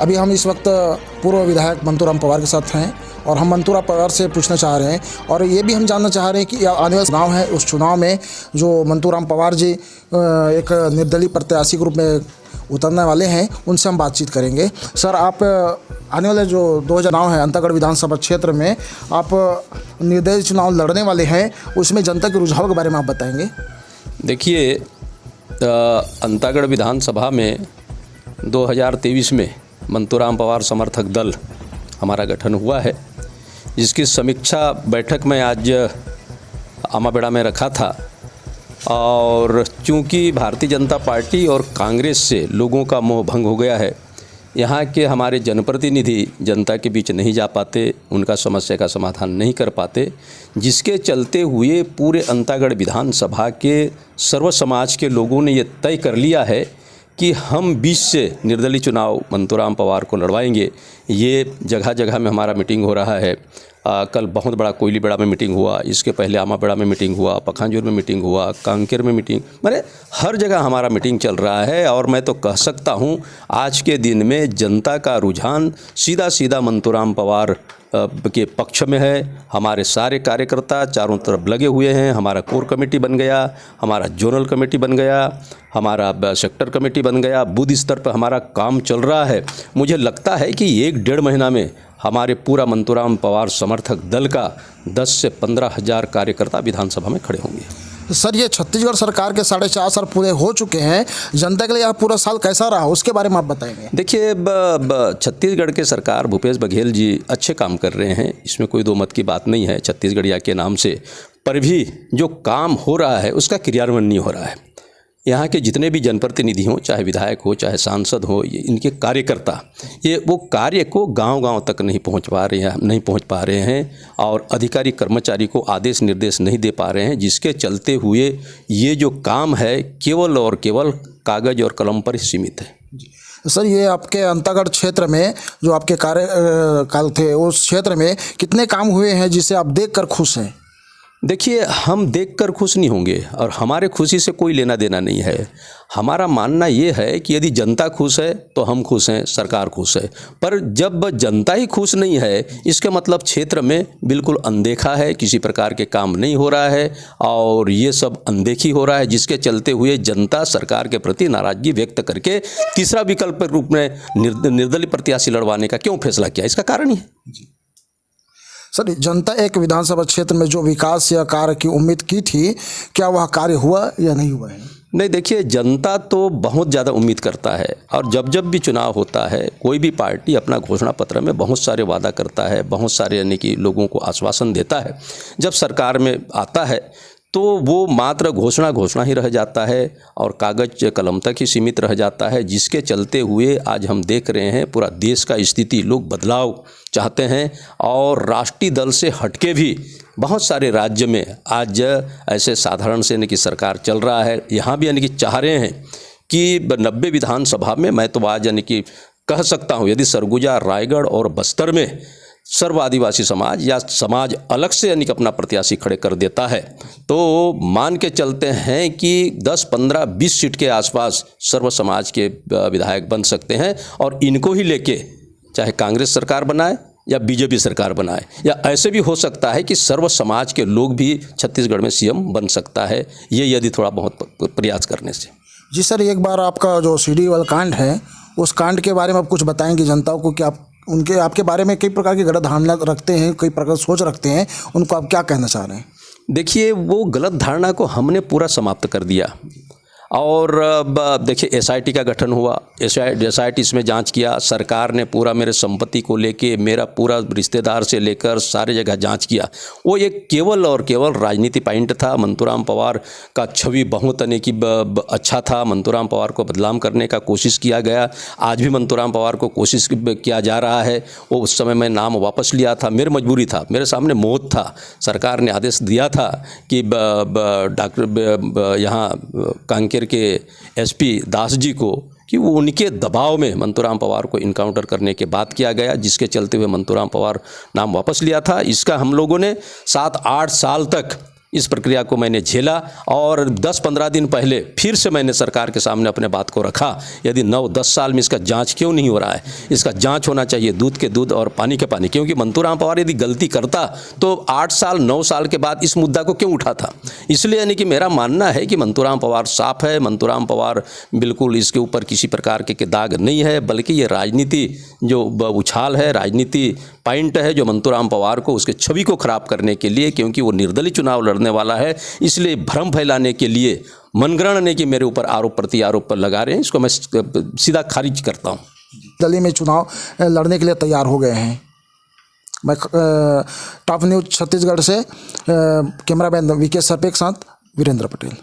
अभी हम इस वक्त पूर्व विधायक मंतूराम पवार के साथ हैं और हम मंतूराम पवार से पूछना चाह रहे हैं और ये भी हम जानना चाह रहे हैं कि आने वाला चुनाव है, उस चुनाव में जो मंतूराम पवार जी एक निर्दलीय प्रत्याशी के रूप में उतरने वाले हैं, उनसे हम बातचीत करेंगे। सर, आप आने वाले जो 2000 चुनाव है अंतागढ़ विधानसभा क्षेत्र में आप निर्दलीय चुनाव लड़ने वाले हैं, उसमें जनता के रुझाव के बारे में आप बताएंगे। देखिए, अंतागढ़ विधानसभा में 2023 में मंतूराम पवार समर्थक दल हमारा गठन हुआ है, जिसकी समीक्षा बैठक में आज आमाबेड़ा में रखा था। और चूंकि भारतीय जनता पार्टी और कांग्रेस से लोगों का मोह भंग हो गया है, यहाँ के हमारे जनप्रतिनिधि जनता के बीच नहीं जा पाते, उनका समस्या का समाधान नहीं कर पाते, जिसके चलते हुए पूरे अंतागढ़ विधानसभा के सर्व समाज के लोगों ने ये तय कर लिया है कि हम 20 से निर्दलीय चुनाव मंतूराम पवार को लड़वाएंगे। ये जगह जगह में हमारा मीटिंग हो रहा है। कल बहुत बड़ा कोयलीबेड़ा में मीटिंग हुआ, इसके पहले आमाबेड़ा में मीटिंग हुआ, पखांजूर में मीटिंग हुआ, कांकेर में मीटिंग, माने हर जगह हमारा मीटिंग चल रहा है। और मैं तो कह सकता हूँ आज के दिन में जनता का रुझान सीधा सीधा मंतूराम पवार के पक्ष में है। हमारे सारे कार्यकर्ता चारों तरफ लगे हुए हैं। हमारा कोर कमेटी बन गया, हमारा जोनल कमेटी बन गया, हमारा सेक्टर कमेटी बन गया, बूथ स्तर पर हमारा काम चल रहा है। मुझे लगता है कि 1-1.5 महीना में हमारे पूरा मंतूराम पवार समर्थक दल का 10 से 15 हज़ार कार्यकर्ता विधानसभा में खड़े होंगे। सर, ये छत्तीसगढ़ सरकार के 4.5 साल पूरे हो चुके हैं, जनता के लिए यह पूरा साल कैसा रहा, उसके बारे में आप बताएंगे। देखिए, छत्तीसगढ़ के सरकार भूपेश बघेल जी अच्छे काम कर रहे हैं, इसमें कोई दो मत की बात नहीं है छत्तीसगढ़िया के नाम से। पर भी जो काम हो रहा है उसका क्रियान्वयन नहीं हो रहा है। यहाँ के जितने भी जनप्रतिनिधि हों, चाहे विधायक हो चाहे सांसद हो, ये इनके कार्यकर्ता ये वो कार्य को गांव-गांव तक नहीं पहुँच पा रहे हैं और अधिकारी कर्मचारी को आदेश निर्देश नहीं दे पा रहे हैं, जिसके चलते हुए ये जो काम है केवल और केवल कागज़ और कलम पर ही सीमित है। सर, ये आपके अंतागढ़ क्षेत्र में जो आपके कार्यकाल थे, उस क्षेत्र में कितने काम हुए हैं जिसे आप देखकर खुश हैं? देखिए, हम देखकर खुश नहीं होंगे और हमारे खुशी से कोई लेना देना नहीं है। हमारा मानना ये है कि यदि जनता खुश है तो हम खुश हैं, सरकार खुश है। पर जब जनता ही खुश नहीं है, इसका मतलब क्षेत्र में बिल्कुल अनदेखा है, किसी प्रकार के काम नहीं हो रहा है और ये सब अनदेखी हो रहा है, जिसके चलते हुए जनता सरकार के प्रति नाराज़गी व्यक्त करके तीसरा विकल्प के रूप में निर्दलीय प्रत्याशी लड़वाने का क्यों फैसला किया, इसका कारण ही है। सर, जनता एक विधानसभा क्षेत्र में जो विकास या कार्य की उम्मीद की थी, क्या वह कार्य हुआ या नहीं हुआ है? नहीं, देखिए, जनता तो बहुत ज़्यादा उम्मीद करता है और जब भी चुनाव होता है कोई भी पार्टी अपना घोषणा पत्र में बहुत सारे वादा करता है, बहुत सारे यानी कि लोगों को आश्वासन देता है। जब सरकार में आता है तो वो मात्र घोषणा ही रह जाता है और कागज़ कलम तक ही सीमित रह जाता है, जिसके चलते हुए आज हम देख रहे हैं पूरा देश का स्थिति, लोग बदलाव चाहते हैं और राष्ट्रीय दल से हटके भी बहुत सारे राज्य में आज ऐसे साधारण से यानी कि सरकार चल रहा है। यहाँ भी यानी कि चाह रहे हैं कि 90 विधानसभा में मैं तो आज यानी कि कह सकता हूँ यदि सरगुजा, रायगढ़ और बस्तर में सर्व आदिवासी समाज या समाज अलग से यानी कि अपना प्रत्याशी खड़े कर देता है तो मान के चलते हैं कि 10, 15, 20 सीट के आसपास सर्व समाज के विधायक बन सकते हैं और इनको ही लेके चाहे कांग्रेस सरकार बनाए या बीजेपी सरकार बनाए, या ऐसे भी हो सकता है कि सर्व समाज के लोग भी छत्तीसगढ़ में सीएम बन सकता है, ये यदि थोड़ा बहुत प्रयास करने से। जी सर, एक बार आपका जो सीढ़ीवाल कांड है, उस कांड के बारे में आप कुछ बताएंगे जनता को कि आप आपके बारे में कई प्रकार की गलत धारणा रखते हैं, कई प्रकार सोच रखते हैं, उनको आप क्या कहना चाह रहे हैं? देखिए, वो गलत धारणा को हमने पूरा समाप्त कर दिया और देखिए एसआईटी का गठन हुआ, एसआईटी इसमें जांच किया, सरकार ने पूरा मेरे संपत्ति को लेके मेरा पूरा रिश्तेदार से लेकर सारे जगह जांच किया। वो एक केवल और केवल राजनीति पॉइंट था। मंतूराम पवार का छवि बहुत यानी कि अच्छा था, मंतूराम पवार को बदनाम करने का कोशिश किया गया। आज भी मंतूराम पवार को कोशिश किया जा रहा है। वो उस समय मैं नाम वापस लिया था, मेरी मजबूरी था, मेरे सामने मौत था। सरकार ने आदेश दिया था कि डॉक्टर यहाँ कांकेर के एसपी दास जी को कि वो उनके दबाव में मंतूराम पवार को इनकाउंटर करने के बात किया गया, जिसके चलते हुए मंतूराम पवार नाम वापस लिया था। इसका हम लोगों ने 7-8 साल तक इस प्रक्रिया को मैंने झेला और 10-15 दिन पहले फिर से मैंने सरकार के सामने अपने बात को रखा। यदि 9-10 साल में इसका जांच क्यों नहीं हो रहा है, इसका जांच होना चाहिए, दूध के दूध और पानी के पानी। क्योंकि मंतूराम पवार यदि गलती करता तो 8 साल 9 साल के बाद इस मुद्दा को क्यों उठाता। इसलिए यानी कि मेरा मानना है कि मंतूराम पवार साफ है, मंतूराम पवार बिल्कुल इसके ऊपर किसी प्रकार के दाग नहीं है, बल्कि ये राजनीति जो उछाल है, राजनीति पॉइंट है जो मंतूराम पवार को उसके छवि को खराब करने के लिए, क्योंकि वो निर्दलीय चुनाव लड़ने वाला है, इसलिए भ्रम फैलाने के लिए मनगणना के मेरे ऊपर आरोप प्रति आरोप पर लगा रहे हैं। इसको मैं सीधा खारिज करता हूँ। दिल्ली में चुनाव लड़ने के लिए तैयार हो गए हैं। मैं टॉप न्यूज़ छत्तीसगढ़ से कैमरामैन वीके सरपे के साथ वीरेंद्र पटेल।